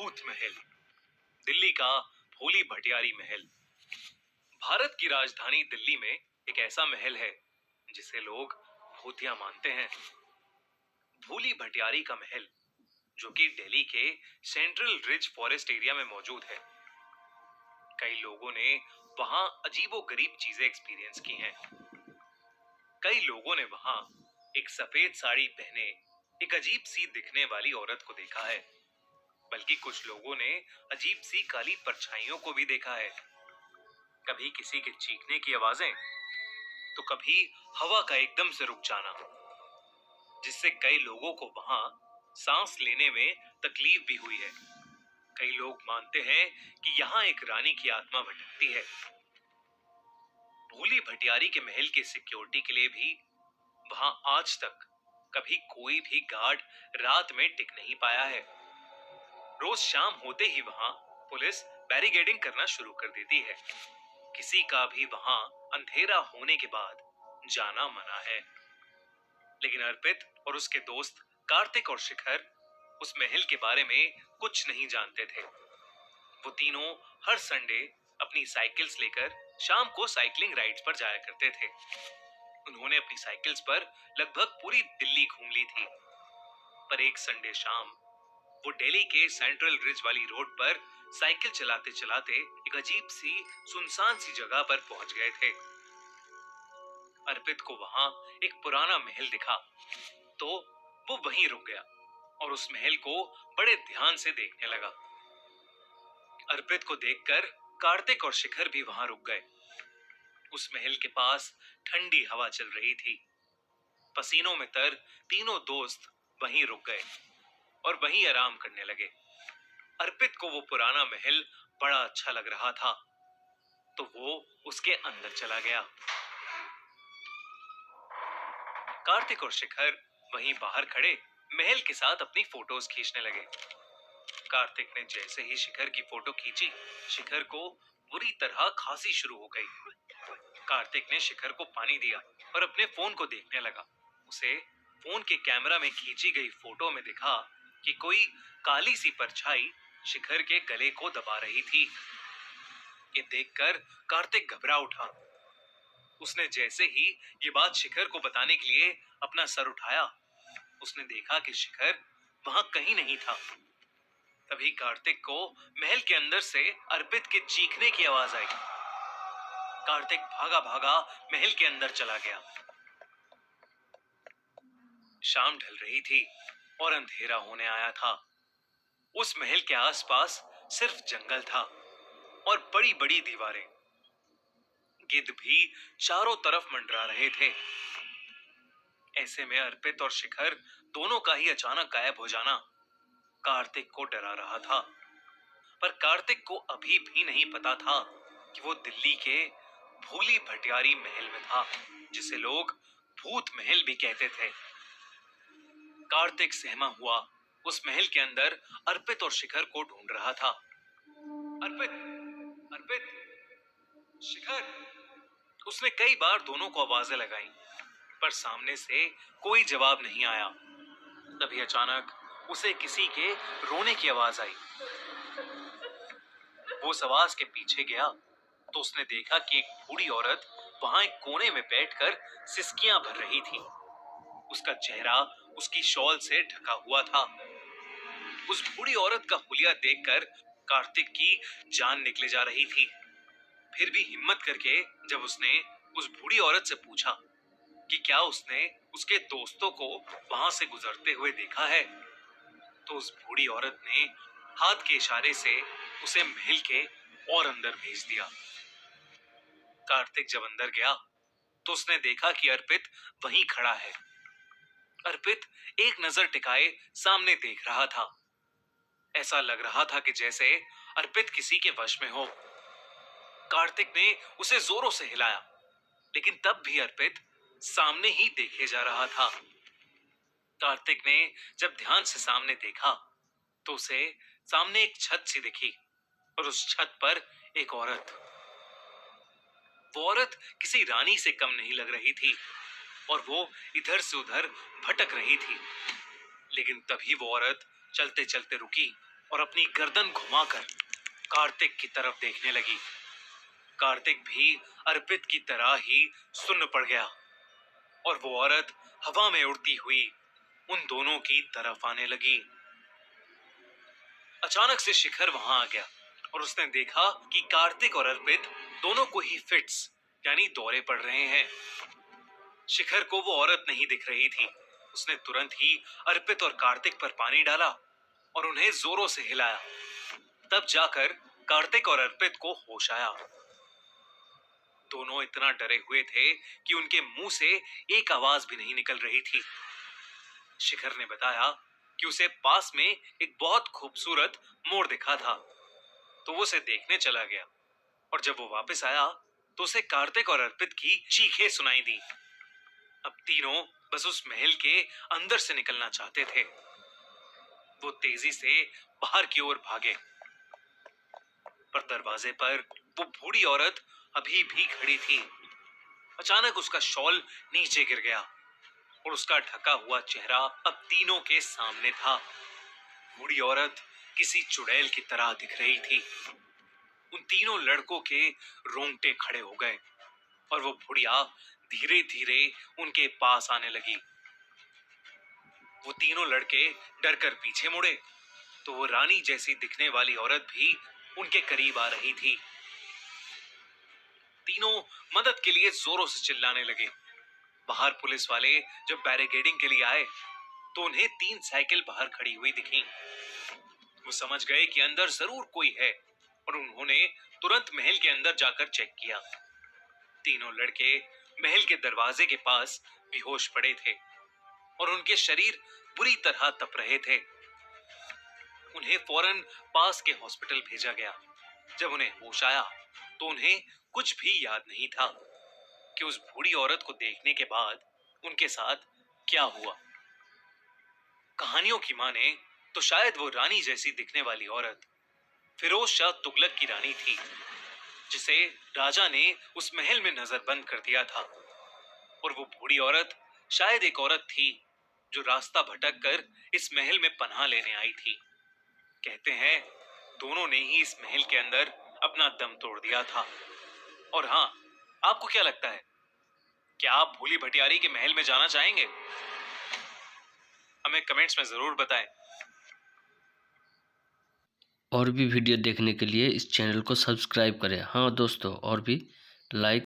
भूत महल, दिल्ली का भोली भटियारी महल। भारत की राजधानी दिल्ली में एक ऐसा महल है जिसे लोग भूतिया मानते हैं। भोली भटियारी का महल, जो कि दिल्ली के सेंट्रल रिज फॉरेस्ट एरिया में मौजूद है। कई लोगों ने वहां अजीबोगरीब चीजें एक्सपीरियंस की हैं। कई लोगों ने वहां एक सफेद साड़ी पहने एक अजीब सी दिखने वाली औरत को देखा है, बल्कि कुछ लोगों ने अजीब सी काली परछाइयों को भी देखा है। कभी किसी के चीखने की आवाजें, तो कभी हवा का एकदम से रुक जाना, जिससे कई लोगों को वहां सांस लेने में तकलीफ भी हुई है। कई लोग मानते हैं कि यहाँ एक रानी की आत्मा भटकती है। भोली भटियारी के महल के सिक्योरिटी के लिए भी वहां आज तक कभी कोई भी गार्ड रात में टिक नहीं पाया है। रोज शाम होते ही वहां पुलिस बैरिकेडिंग करना शुरू कर देती है। किसी का भी वहां अंधेरा होने के बाद जाना मना है। लेकिन अर्पित और उसके दोस्त कार्तिक और शिखर उस महल के बारे में कुछ नहीं जानते थे। वो तीनों हर संडे अपनी साइकिल्स लेकर शाम को साइकिलिंग राइड्स पर जाया करते थे। उन्होंने अपनी साइकिल्स पर लगभग पूरी दिल्ली घूम ली थी। पर एक संडे शाम वो दिल्ली के सेंट्रल रिज वाली रोड पर साइकिल चलाते चलाते एक अजीब सी सुनसान सी जगह पर पहुंच गए थे। अर्पित को वहां एक पुराना महल दिखा, तो वो वहीं रुक गया और उस महल को बड़े ध्यान से देखने लगा। अर्पित को देखकर कार्तिक और शिखर भी वहां रुक गए। उस महल के पास ठंडी हवा चल रही थी। पसीनों में तर तीनों दोस्त वहीं रुक गए और वहीं आराम करने लगे। अर्पित को वो पुराना महल बड़ा अच्छा लग रहा था, तो वो उसके अंदर चला गया। कार्तिक और शिखर वहीं बाहर खड़े महल के साथ अपनी फोटोज खींचने लगे। कार्तिक ने जैसे ही शिखर की फोटो खींची, शिखर को बुरी तरह खांसी शुरू हो गई। कार्तिक ने शिखर को पानी दिया और अपने फोन को देखने लगा। उसे फोन के कैमरा में खींची गई फोटो में दिखा कि कोई काली सी परछाई शिखर के गले को दबा रही थी। ये देखकर कार्तिक घबरा उठा। उसने जैसे ही ये बात शिखर को बताने के लिए अपना सर उठाया, उसने देखा कि शिखर वहां कहीं नहीं था। तभी कार्तिक को महल के अंदर से अर्पित के चीखने की आवाज आई। कार्तिक भागा भागा महल के अंदर चला गया। शाम ढल रही थी और अंधेरा होने आया था। उस महल के आसपास सिर्फ जंगल था और बड़ी बड़ी दीवारें। गिद्ध भी चारों तरफ मंडरा रहे थे। ऐसे में अर्पित और शिखर दोनों का ही अचानक गायब हो जाना कार्तिक को डरा रहा था। पर कार्तिक को अभी भी नहीं पता था कि वो दिल्ली के भोली भटियारी महल में था, जिसे लोग भूत महल भी कहते थे। कार्तिक सहमा हुआ उस महल के अंदर अर्पित और शिखर को ढूंढ रहा था। अर्पित, अर्पित, शिखर। उसने कई बार दोनों को आवाजें लगाई, पर सामने से कोई जवाब नहीं आया। तभी अचानक उसे किसी के रोने की आवाज आई। वो उस आवाज के पीछे गया तो उसने देखा कि एक बूढ़ी औरत वहां एक कोने में बैठकर सिसकियां भर रही थी। उसका चेहरा उसकी शॉल से ढका हुआ था। उस बूढ़ी औरत का हुलिया देखकर कार्तिक की जान निकले जा रही थी। फिर भी हिम्मत करके जब उसने उस बूढ़ी औरत से पूछा कि क्या उसने उसके दोस्तों को वहां से गुजरते हुए देखा है, तो उस बूढ़ी औरत ने हाथ के इशारे से उसे महल के और अंदर भेज दिया। कार्तिक जब अंदर गया तो उसने देखा कि अर्पित वहीं खड़ा है। अर्पित एक नजर टिकाए सामने देख रहा था। ऐसा लग रहा था कि जैसे अर्पित किसी के वश में हो। कार्तिक ने उसे जोरों से हिलाया, लेकिन तब भी अर्पित सामने ही देखे जा रहा था। कार्तिक ने जब ध्यान से सामने देखा तो उसे सामने एक छत सी दिखी और उस छत पर एक औरत। वो औरत किसी रानी से कम नहीं लग रही थी और वो इधर से उधर भटक रही थी। लेकिन तभी वो औरत चलते चलते रुकी और अपनी गर्दन घुमाकर कार्तिक की तरफ देखने लगी। कार्तिक भी अर्पित की तरह ही सुन्न पड़ गया और वो औरत हवा में उड़ती हुई उन दोनों की तरफ आने लगी। अचानक से शिखर वहां आ गया और उसने देखा कि कार्तिक और अर्पित दोनों को ही फिट्स यानी दौरे पड़ रहे हैं। शिखर को वो औरत नहीं दिख रही थी। उसने तुरंत ही अर्पित और कार्तिक पर पानी डाला और उन्हें जोरों से हिलाया। तब जाकर कार्तिक और अर्पित को होश आया। दोनों इतना डरे हुए थे कि उनके मुंह से एक आवाज भी नहीं निकल रही थी। शिखर ने बताया कि उसे पास में एक बहुत खूबसूरत मोर दिखा था, तो वो उसे देखने चला गया और जब वो वापस आया तो उसे कार्तिक और अर्पित की चीखें सुनाई दी। अब तीनों बस उस महल के अंदर से निकलना चाहते थे। वो तेजी से बाहर की ओर भागे, पर दरवाजे पर वो बूढ़ी औरत अभी भी खड़ी थी। अचानक उसका शॉल नीचे गिर गया और उसका ढका हुआ चेहरा अब तीनों के सामने था। बूढ़ी औरत किसी चुड़ैल की तरह दिख रही थी। उन तीनों लड़कों के रोंगटे खड़े हो गए और वो बुढ़िया धीरे धीरे उनके पास आने लगी। वो तीनों लड़के डरकर पीछे मुड़े तो वो रानी जैसी दिखने वाली औरत भी उनके करीब आ रही थी। तीनों मदद के लिए जोरों से चिल्लाने लगे। बाहर पुलिस वाले जब बैरिकेडिंग के लिए आए तो उन्हें 3 साइकिल बाहर खड़ी हुई दिखी। वो समझ गए कि अंदर जरूर कोई है और उन्होंने तुरंत महल के अंदर जाकर चेक किया। तीनों लड़के महल के दरवाजे के पास बेहोश पड़े थे और उनके शरीर बुरी तरह तप रहे थे। उन्हें फौरन पास के हॉस्पिटल भेजा गया। जब उन्हें होश आया तो उन्हें कुछ भी याद नहीं था कि उस बूढ़ी औरत को देखने के बाद उनके साथ क्या हुआ। कहानियों की माने तो शायद वो रानी जैसी दिखने वाली औरत फिरोज शाह तुगलक की रानी थी, जिसे राजा ने उस महल में नजरबंद कर दिया था। और वो बूढ़ी औरत शायद एक औरत थी जो रास्ता भटक कर इस महल में पनाह लेने आई थी। कहते हैं दोनों ने ही इस महल के अंदर अपना दम तोड़ दिया था। और हाँ, आपको क्या लगता है, क्या आप भोली भटियारी के महल में जाना चाहेंगे? हमें कमेंट्स में जरूर बताएं। और भी वीडियो देखने के लिए इस चैनल को सब्सक्राइब करें। हाँ दोस्तों, और भी लाइक